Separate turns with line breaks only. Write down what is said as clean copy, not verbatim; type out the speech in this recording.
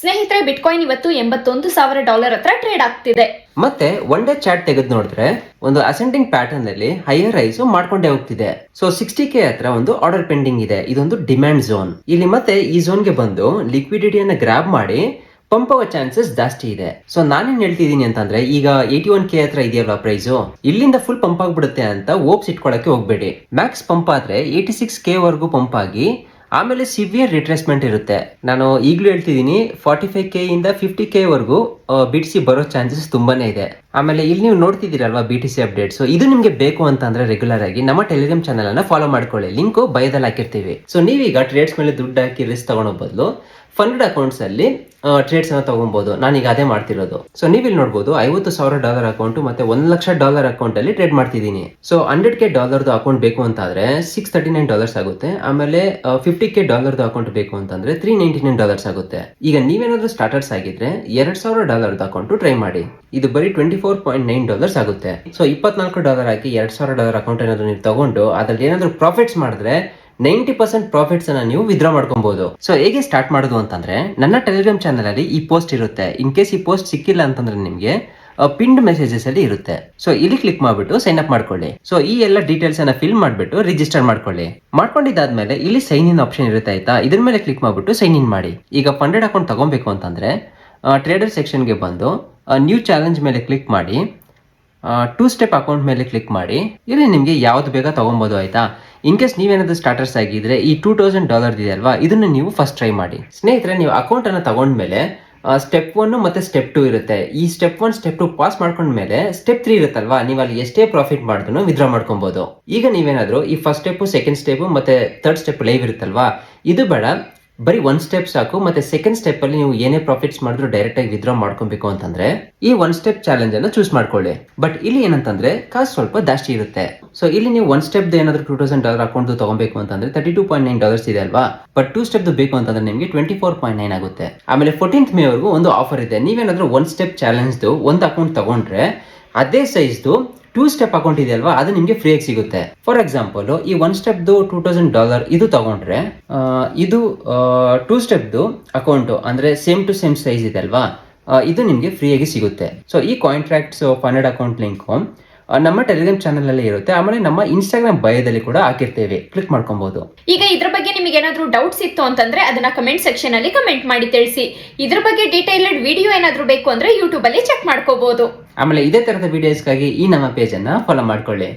ಸ್ನೇಹಿತರೆ, ಬಿಟ್ಕಾಯಿನ್ ಇವತ್ತು $81,000 ಹತ್ರ ಟ್ರೇಡ್ ಆಗ್ತಿದೆ.
ಮತ್ತೆ ಒನ್ ಡೇ ಚಾರ್ಟ್ ತೆಗೆದು ನೋಡಿದ್ರೆ ಒಂದು ಅಸೆಂಡಿಂಗ್ ಪ್ಯಾಟರ್ನ್ ಅಲ್ಲಿ ಹೈಯರ್ ರೈಸ್ ಮಾಡ್ಕೊಂಡೇ ಹೋಗ್ತಿದೆ. ಸೊ 60K ಹತ್ರ ಒಂದು ಆರ್ಡರ್ ಪೆಂಡಿಂಗ್ ಇದೆ. ಇದೊಂದು ಡಿಮ್ಯಾಂಡ್ ಝೋನ್. ಇಲ್ಲಿ ಮತ್ತೆ ಈ ಝೋನ್ಗೆ ಬಂದು ಲಿಕ್ವಿಡಿಟಿಯನ್ನ ಗ್ರಾಬ್ ಮಾಡಿ ಪಂಪ್ ಆಗೋ ಚಾನ್ಸಸ್ ಜಾಸ್ತಿ ಇದೆ. ಸೊ ನಾನೇನ್ ಹೇಳ್ತಿದೀನಿ ಅಂತಂದ್ರೆ, ಈಗ 81K ಹತ್ರ ಇದೆಯಲ್ವಾ ಪ್ರೈಸು, ಇಲ್ಲಿಂದ ಫುಲ್ ಪಂಪ್ ಆಗ್ಬಿಡುತ್ತೆ ಅಂತ ಹೋಪ್ಸ್ ಇಟ್ಕೊಳಕ್ಕೆ ಹೋಗ್ಬೇಡಿ. ಮ್ಯಾಕ್ಸ್ ಪಂಪ್ ಆದ್ರೆ 86K ವರೆಗೂ ಪಂಪ್ ಆಗಿ ಆಮೇಲೆ ಸಿವಿಯರ್ ರಿಟ್ರೇಸ್ಮೆಂಟ್ ಇರುತ್ತೆ. ನಾನು ಈಗಲೂ ಹೇಳ್ತಿದ್ದೀನಿ, 45K ಇಂದ 50K ವರೆಗೂ BTC ಬರೋ ಚಾನ್ಸಸ್ ತುಂಬಾನೇ ಇದೆ. ಆಮೇಲೆ ಇಲ್ಲಿ ನೀವು ನೋಡ್ತಿದ್ದೀರಲ್ವಾ BTC ಅಪ್ಡೇಟ್ಸ್, ಇದು ನಿಮ್ಗೆ ಬೇಕು ಅಂತಂದ್ರೆ ರೆಗ್ಯುಲರ್ ಆಗಿ ನಮ್ಮ ಟೆಲಿಗ್ರಾಮ್ ಚಾನಲ್ ಅನ್ನ ಫಾಲೋ ಮಾಡ್ಕೊಳ್ಳಿ. ಲಿಂಕ್ ಬಯೋದಲ್ಲಿ ಹಾಕಿರ್ತೀವಿ. ಸೊ ನೀವೀಗ ಟ್ರೇಡ್ಸ್ ಮೇಲೆ ದುಡ್ಡು ಹಾಕಿ ರಿಸ್ಕ್ ತಗೊಳ್ಳೋ ಬದಲು ಫಂಡೆಡ್ ಅಕೌಂಟ್ಸ್ ಅಲ್ಲಿ ಟ್ರೇಡ್ಸ್ ಅನ್ನ ತಗೊಬಹುದು. ನಾನೀಗ ಅದೇ ಮಾಡ್ತಿರೋದು. ಸೊ ನೀವಿಲ್ಲಿ ನೋಡಬಹುದು, $50,000 ಅಕೌಂಟ್ ಮತ್ತೆ $1,00,000 ಅಕೌಂಟ್ ಅಲ್ಲಿ ಟ್ರೇಡ್ ಮಾಡ್ತಿದ್ದೀನಿ. ಸೊ $100K ಅಕೌಂಟ್ ಬೇಕು ಅಂತಾದ್ರೆ $639 ಆಗುತ್ತೆ. ಆಮೇಲೆ $50K ಅಕೌಂಟ್ ಬೇಕು ಅಂತಂದ್ರೆ $399 ಆಗುತ್ತೆ. ಈಗ ನೀವೇನಾದ್ರೂ ಸ್ಟಾರ್ಟರ್ಸ್ ಆಗಿದ್ರೆ $2,000 ಅಕೌಂಟ್ ಟ್ರೈ ಮಾಡಿ. ಇದು ಬರೀ $24.9 ಆಗುತ್ತೆ. ಸೊ $24 ಹಾಕಿ $2,000 ಅಕೌಂಟ್ ಏನಾದ್ರು ನೀವು ತಗೊಂಡು ಅದ್ರಲ್ಲಿ ಏನಾದ್ರು ಪ್ರಾಫಿಟ್ಸ್ ಮಾಡಿದ್ರೆ 90% ಪ್ರಾಫಿಟ್ಸ್ ಅನ್ನ ನೀವು ವಿತ್ಡ್ರಾ ಮಾಡ್ಕೊಬಹುದು. ಸೊ ಹೇಗೆ ಸ್ಟಾರ್ಟ್ ಮಾಡೋದು ಅಂತಂದ್ರೆ, ನನ್ನ ಟೆಲಿಗ್ರಾಮ್ ಚಾನಲ್ ಅಲ್ಲಿ ಈ ಪೋಸ್ಟ್ ಇರುತ್ತೆ. ಇನ್ ಕೇಸ್ ಈ ಪೋಸ್ಟ್ ಸಿಕ್ಕಿಲ್ಲ ಅಂತಂದ್ರೆ ನಿಮ್ಗೆ ಪಿನ್ಡ್ ಮೆಸೇಜಸ್ ಅಲ್ಲಿ ಇರುತ್ತೆ. ಸೊ ಇಲ್ಲಿ ಕ್ಲಿಕ್ ಮಾಡ್ಬಿಟ್ಟು ಸೈನ್ ಅಪ್ ಮಾಡ್ಕೊಳ್ಳಿ. ಸೊ ಈ ಎಲ್ಲ ಡೀಟೇಲ್ಸ್ ಅನ್ನ ಫಿಲ್ ಮಾಡ್ಬಿಟ್ಟು ರಿಜಿಸ್ಟರ್ ಮಾಡ್ಕೊಳ್ಳಿ. ಮಾಡ್ಕೊಂಡಿದ್ದಾದ್ಮೇಲೆ ಇಲ್ಲಿ ಸೈನ್ ಇನ್ ಆಪ್ಷನ್ ಇರುತ್ತೆ ಆಯ್ತಾ, ಇದ್ರ ಮೇಲೆ ಕ್ಲಿಕ್ ಮಾಡ್ಬಿಟ್ಟು ಸೈನ್ ಇನ್ ಮಾಡಿ. ಈಗ ಫಂಡೆಡ್ ಅಕೌಂಟ್ ತಗೊಬೇಕು ಅಂತಂದ್ರೆ ಟ್ರೇಡರ್ ಸೆಕ್ಷನ್ಗೆ ಬಂದು ನ್ಯೂ ಚಾಲೆಂಜ್ ಮೇಲೆ ಕ್ಲಿಕ್ ಮಾಡಿ 2 ಸ್ಟೆಪ್ ಅಕೌಂಟ್ ಮೇಲೆ ಕ್ಲಿಕ್ ಮಾಡಿ. ಇಲ್ಲಿ ನಿಮಗೆ ಯಾವ್ದು ಬೇಗ ತಗೊಬಹುದು ಆಯ್ತಾ. ಇನ್ ಕೇಸ್ ನೀವೇನಾದ್ರೂ ಸ್ಟಾರ್ಟರ್ಸ್ ಆಗಿದ್ರೆ ಈ $2,000 ಇದೆ ಅಲ್ವಾ, ಇದನ್ನ ನೀವು ಫಸ್ಟ್ ಟ್ರೈ ಮಾಡಿ. ಸ್ನೇಹಿತರೆ, ನೀವು ಅಕೌಂಟ್ ಅನ್ನ ತಗೊಂಡ್ಮೇಲೆ ಸ್ಟೆಪ್ 1 ಮತ್ತೆ ಸ್ಟೆಪ್ 2 ಇರುತ್ತೆ. ಈ ಸ್ಟೆಪ್ 1 ಸ್ಟೆಪ್ 2 ಪಾಸ್ ಮಾಡ್ಕೊಂಡ್ಮೇಲೆ ಸ್ಟೆಪ್ 3 ಇರುತ್ತಲ್ವಾ, ನೀವು ಅಲ್ಲಿ ಎಷ್ಟೇ ಪ್ರಾಫಿಟ್ ಮಾಡಿದ್ರು ವಿತ್ಡ್ರಾ ಮಾಡ್ಕೊಬಹುದು. ಈಗ ನೀವೇನಾದ್ರೂ ಈ ಫಸ್ಟ್ ಸ್ಟೆಪ್, ಸೆಕೆಂಡ್ ಸ್ಟೆಪ್ ಮತ್ತೆ ಥರ್ಡ್ ಸ್ಟೆಪ್ ಲೈವ್ ಇರುತ್ತಲ್ವಾ, ಇದು ಬೇಡ, ಬರೀ 1 ಸ್ಟೆಪ್ ಸಾಕು. ಮತ್ತೆ ಸೆಕೆಂಡ್ ಸ್ಟೆಪ್ ಅಲ್ಲಿ ನೀವು ಏನೇ ಪ್ರಾಫಿಟ್ಸ್ ಮಾಡಿದ್ರು ಡೈರೆಕ್ಟ್ ಆಗಿ ವಿತ್ಡ್ರಾ ಮಾಡ್ಕೊಬೇಕು ಅಂತಂದ್ರೆ ಈ 1 ಸ್ಟೆಪ್ ಚಾಲೆಂಜ್ ಅನ್ನು ಚೂಸ್ ಮಾಡ್ಕೊಳ್ಳಿ. ಬಟ್ ಇಲ್ಲಿ ಏನಂತಂದ್ರೆ ಕಾಸ್ಟ್ ಸ್ವಲ್ಪ ಜಾಸ್ತಿ ಇರುತ್ತೆ. ಸೊ ಇಲ್ಲಿ ನೀವು 1 ಸ್ಟೆಪ್ ಏನಾದ್ರು $2,000 ಅಕೌಂಟ್ ತಗೋಬೇಕು ಅಂತಂದ್ರೆ $32.9 ಇದೆ ಅಲ್ವಾ. ಬಟ್ 2 ಸ್ಟೆಪ್ ಬೇಕು ಅಂತಂದ್ರೆ ನಿಮಗೆ $24.9 ಆಗುತ್ತೆ. ಆಮೇಲೆ 14th ಮೇ ವರೆಗೂ ಒಂದು ಆಫರ್ ಇದೆ. ನೀವೇನಾದ್ರೂ 1 ಸ್ಟೆಪ್ ಚಾಲೆಂಜ್ ಒಂದು ಅಕೌಂಟ್ ತಗೊಂಡ್ರೆ ಅದೇ ಸೈಜ್ದು 2 ಸ್ಟೆಪ್ ಅಕೌಂಟ್ ಇದೆ ಅಲ್ವಾ, ಅದು ನಿಮಗೆ ಫ್ರೀ ಆಗಿ ಸಿಗುತ್ತೆ. ಫಾರ್ ಎಕ್ಸಾಂಪಲ್, ಈ 1 ಸ್ಟೆಪ್ $2,000 ಇದು ತಗೊಂಡ್ರೆ ಇದು 2 ಸ್ಟೆಪ್ ಅಕೌಂಟ್ ಅಂದ್ರೆ ಸೇಮ್ ಟು ಸೇಮ್ ಸೈಜ್ ಇದೆ ಅಲ್ವಾ, ಇದು ನಿಮಗೆ ಫ್ರೀ ಆಗಿ ಸಿಗುತ್ತೆ. ಸೊ ಈ ಕಾಂಟ್ರಾಕ್ಟ್ಸ್ ಫಂಡೆಡ್ ಅಕೌಂಟ್ ಲಿಂಕ್ ನಮ್ಮ ಟೆಲಿಗ್ರಾಮ್ ಚಾನಲ್ ಅಲ್ಲಿ ಇರುತ್ತೆ. ಆಮೇಲೆ ನಮ್ಮ ಇನ್ಸ್ಟಾಗ್ರಾಮ್ ಬಯೋದಲ್ಲಿ ಕೂಡ ಹಾಕಿರ್ತೇವೆ, ಕ್ಲಿಕ್ ಮಾಡ್ಕೊಬಹುದು.
ಈಗ ಇದ್ರ ಬಗ್ಗೆ ನಿಮಗೆ ಏನಾದ್ರೂ ಡೌಟ್ಸ್ ಇತ್ತು ಅಂತಂದ್ರೆ ಅದನ್ನ ಕಮೆಂಟ್ ಸೆಕ್ಷನ್ ಅಲ್ಲಿ ಕಮೆಂಟ್ ಮಾಡಿ ತಿಳಿಸಿ. ಇದ್ರ ಬಗ್ಗೆ ಡೀಟೇಲ್ಡ್ ವಿಡಿಯೋ ಏನಾದ್ರೂ ಬೇಕು ಅಂದ್ರೆ ಯೂಟ್ಯೂಬ್ ಅಲ್ಲಿ ಚೆಕ್ ಮಾಡ್ಕೋಬಹುದು.
ಆಮೇಲೆ ಇದೇ ತರದ ವಿಡಿಯೋಸ್ಗಾಗಿ ಈ ನಮ್ಮ ಪೇಜ್ ಅನ್ನ ಫಾಲೋ ಮಾಡ್ಕೊಳ್ಳಿ.